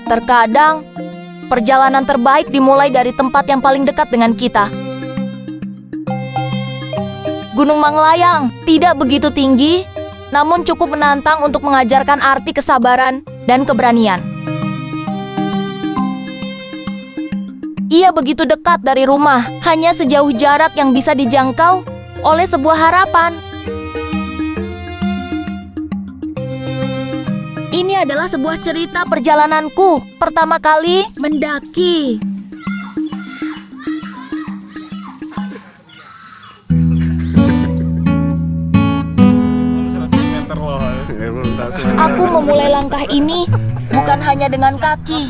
Terkadang, perjalanan terbaik dimulai dari tempat yang paling dekat dengan kita. Gunung Manglayang tidak begitu tinggi, namun cukup menantang untuk mengajarkan arti kesabaran dan keberanian. Ia begitu dekat dari rumah, hanya sejauh jarak yang bisa dijangkau oleh sebuah harapan. Ini adalah sebuah cerita perjalananku pertama kali mendaki. Aku memulai langkah ini bukan hanya dengan kaki,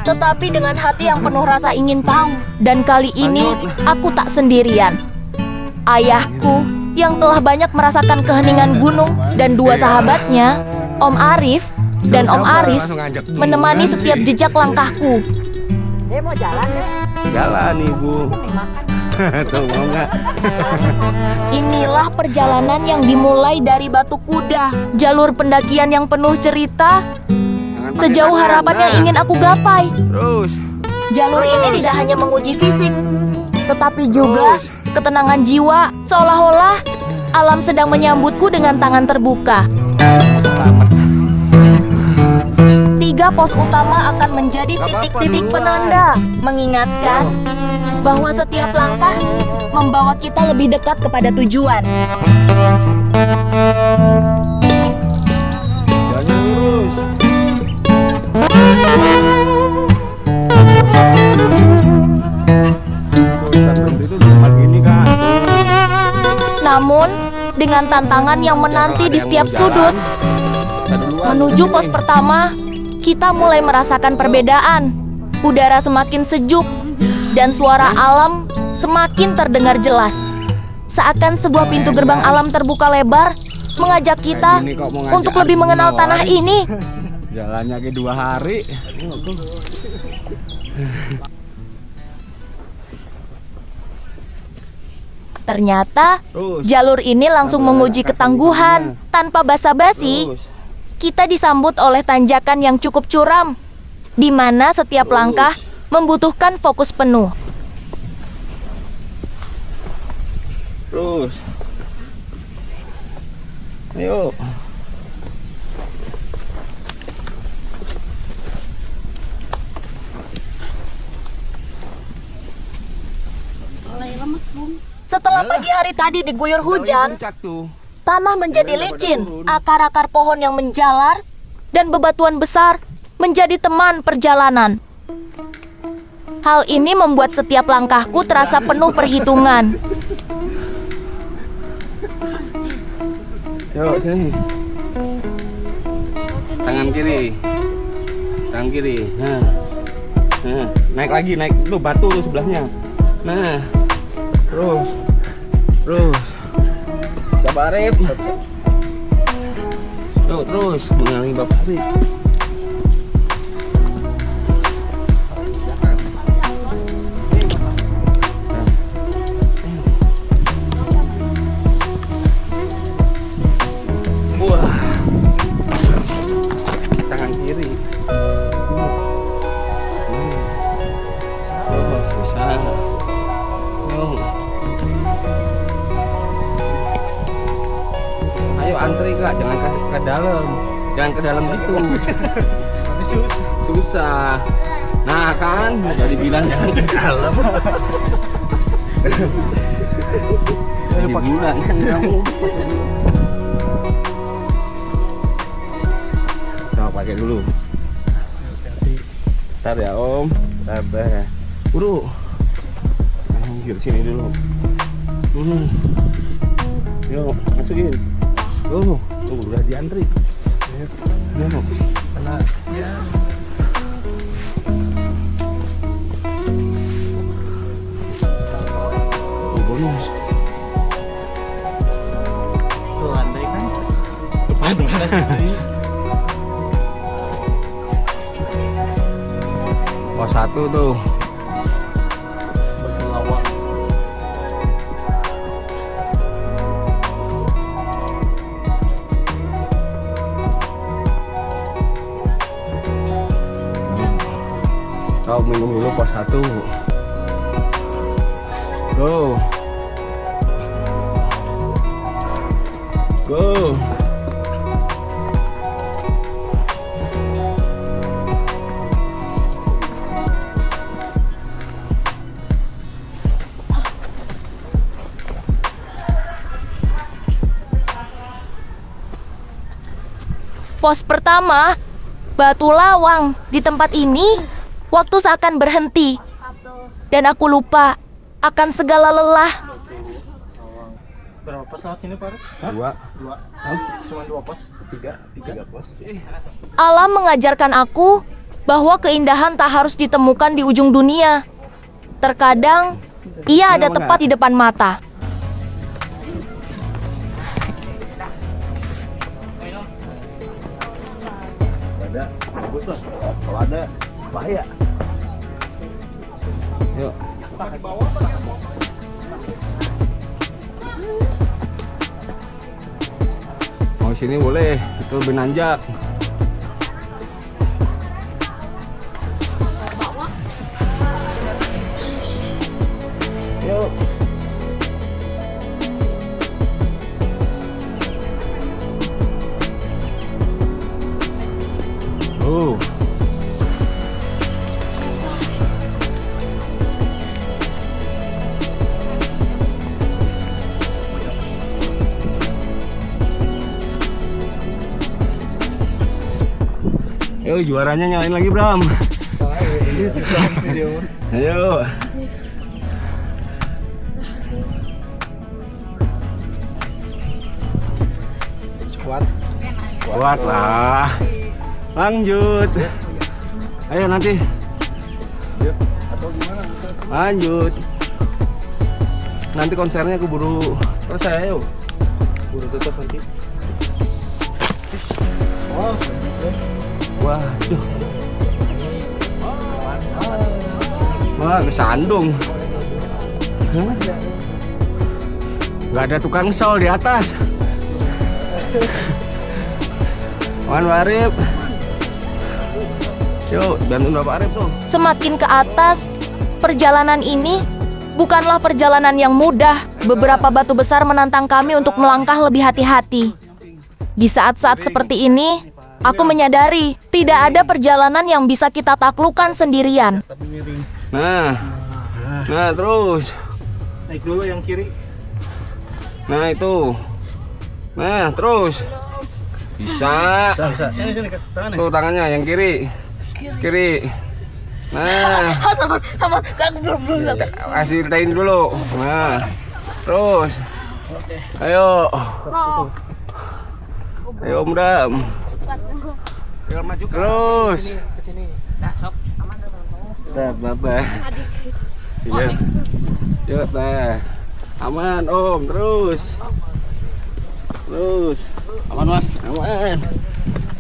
tetapi dengan hati yang penuh rasa ingin tahu. Dan kali ini aku tak sendirian. Ayahku yang telah banyak merasakan keheningan gunung dan dua sahabatnya, Om Arif dan Om Aris, menemani setiap jejak langkahku. Mau jalan deh? Jalan Ibu. Tuh mau nggak? Inilah perjalanan yang dimulai dari Batu Kuda, jalur pendakian yang penuh cerita, sejauh harapan yang ingin aku gapai. Terus. Jalur ini tidak hanya menguji fisik, tetapi juga ketenangan jiwa, seolah-olah alam sedang menyambutku dengan tangan terbuka. Selamat. 3 pos utama akan menjadi titik-titik penanda, mengingatkan bahwa setiap langkah membawa kita lebih dekat kepada tujuan. Jalan lurus. Tuh, start berhenti itu udah tempat gini, Kak. Namun, dengan tantangan yang menanti di setiap sudut, menuju pos pertama, kita mulai merasakan perbedaan. Udara semakin sejuk dan suara alam semakin terdengar jelas. Seakan sebuah pintu gerbang alam terbuka lebar, mengajak kita untuk lebih mengenal tanah ini. Jalannya ke 2 hari. Ternyata, jalur ini langsung menguji ketangguhan. Tanpa basa-basi, kita disambut oleh tanjakan yang cukup curam, di mana setiap langkah membutuhkan fokus penuh. Terus. Yuk. Setelah pagi hari tadi diguyur hujan, tanah menjadi licin, akar-akar pohon yang menjalar, dan bebatuan besar menjadi teman perjalanan. Hal ini membuat setiap langkahku terasa penuh perhitungan. Yuk, sini. Tangan kiri. Tangan kiri. Nah. Nah, naik lagi, naik tuh batu tuh sebelahnya. Nah. Terus. Terus. Sabar, Arif. Yuk, terus mengalami Bapak Arif. Antri Kak, jangan ke dalam, jangan ke dalam gitu. Susah. Nah kan, udah dibilang jangan ke dalam. Dibilang kan kamu. Coba pakai dulu. Ntar ya Om, sabar ya. Buru. Minggir sini dulu. Yuk, masukin. Udah diantri. Yuk. Tenang. Ya. Bonus. Tuh, andai kan. Depan. Pos 1 tuh. Berkelawang. Kau minum dulu pos 1. Go. Go. Pos pertama, Batu Lawang. Di tempat ini, waktu seakan berhenti. Dan aku lupa akan segala lelah. Berapa pos lewat sini, Pak? 2. Cuma 2 pos? 3 pos. Alam mengajarkan aku bahwa keindahan tak harus ditemukan di ujung dunia. Terkadang, ia ada tepat di depan mata. Ada, bagus lah. Kalau ada, bahaya. Yuk. Mau sini boleh, itu lebih nanjak. Yuk. Oh. Ayo juaranya nyalain lagi, Bram. Ayo. Kuat lah. Lanjut. Ayo nanti. Lanjut. Nanti konsernya keburu selesai. Ayo. Keburu tutup nanti. Waduh. Wah, kesandung. Gak ada tukang sol di atas. Wan Arif. Yuk, bantuin Bapak Arif tuh. Semakin ke atas, perjalanan ini bukanlah perjalanan yang mudah. Beberapa batu besar menantang kami untuk melangkah lebih hati-hati. Di saat-saat seperti ini, aku menyadari tidak ada perjalanan yang bisa kita taklukkan sendirian. Nah terus. Naik dulu yang kiri. Nah itu. Nah terus. Bisa. Sini ke tangannya. Tuh tangannya yang kiri. Kiri. Nah. Sabar, belum sampai. Kasih tain dulu. Nah. Terus. Ayo. Ayo Om Dam. Terus. Nah, iya. Yuk, nah. Aman Om, terus. Aman Mas. Aman.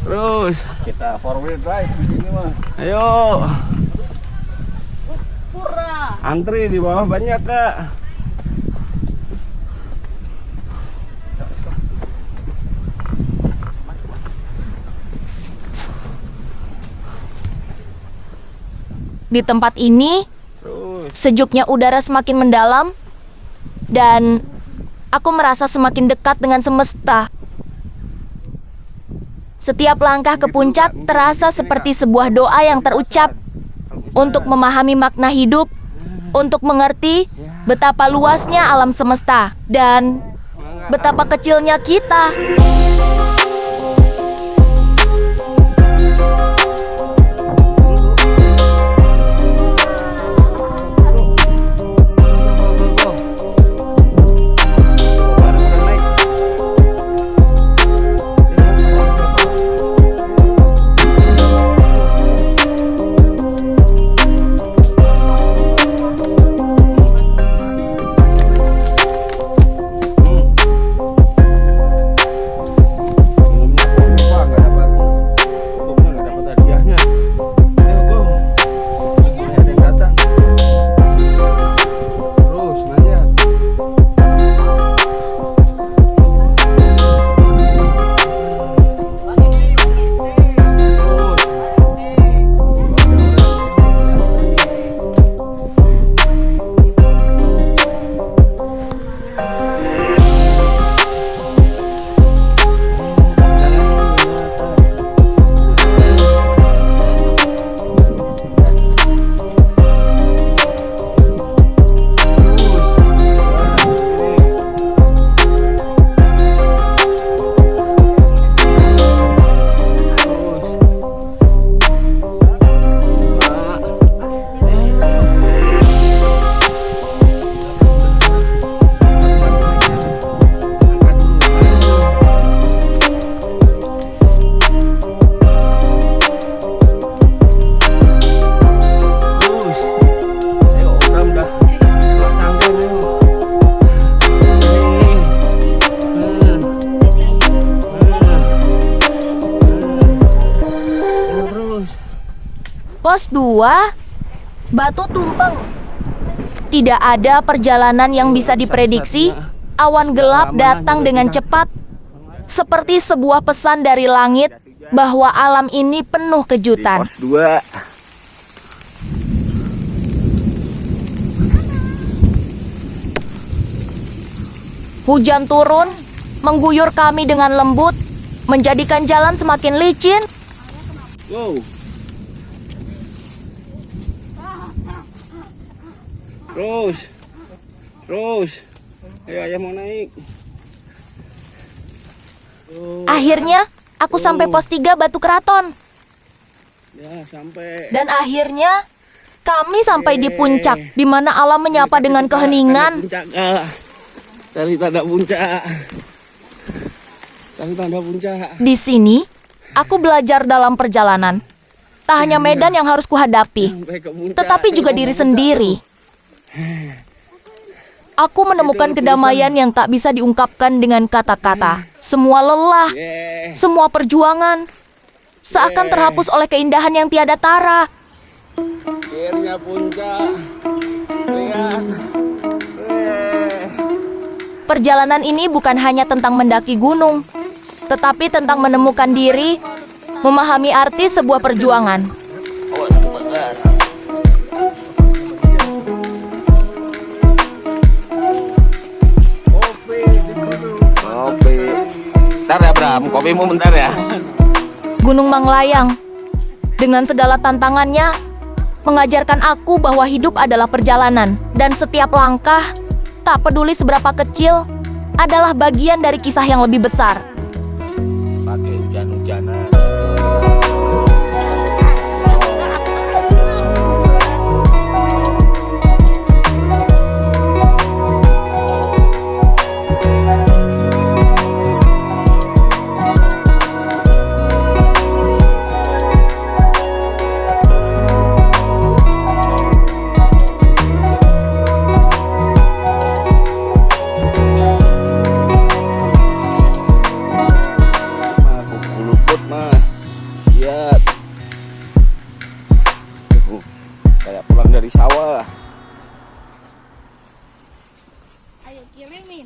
Terus. Kita 4-wheel drive di sini mah. Ayo. Antri di bawah banyak, Kak. Di tempat ini, sejuknya udara semakin mendalam dan aku merasa semakin dekat dengan semesta. Setiap langkah ke puncak terasa seperti sebuah doa yang terucap untuk memahami makna hidup, untuk mengerti betapa luasnya alam semesta dan betapa kecilnya kita. Pos 2, batu tumpeng. Tidak ada perjalanan yang bisa diprediksi. Awan gelap datang dengan cepat, seperti sebuah pesan dari langit bahwa alam ini penuh kejutan. Pos 2. Hujan turun, mengguyur kami dengan lembut, menjadikan jalan semakin licin. Wow. Terus. Ayo ayah mau naik. Akhirnya, aku sampai pos 3 Batu Keraton. Ya, sampai. Dan akhirnya, kami sampai di puncak, di mana alam menyapa dengan keheningan. Puncak, Kak. Cari tanda puncak. Cari tanda puncak. Di sini, aku belajar dalam perjalanan. Tak hanya medan yang harus kuhadapi, Sampai ke puncak. tetapi juga diri sendiri. Aku menemukan kedamaian yang tak bisa diungkapkan dengan kata-kata. Semua lelah, Yeah. semua perjuangan, seakan terhapus oleh keindahan yang tiada tara. Akhirnya puncak. Lihat. Perjalanan ini bukan hanya tentang mendaki gunung, tetapi tentang menemukan diri, memahami arti sebuah perjuangan. Awas kebakar. Kopi. Bentar ya Bram, kopimu bentar ya. Gunung Manglayang, dengan segala tantangannya, mengajarkan aku bahwa hidup adalah perjalanan, dan setiap langkah, tak peduli seberapa kecil, adalah bagian dari kisah yang lebih besar. Pakai hujan-hujanan. Lihat. Kayak pulang dari sawah. Ayo kirimin.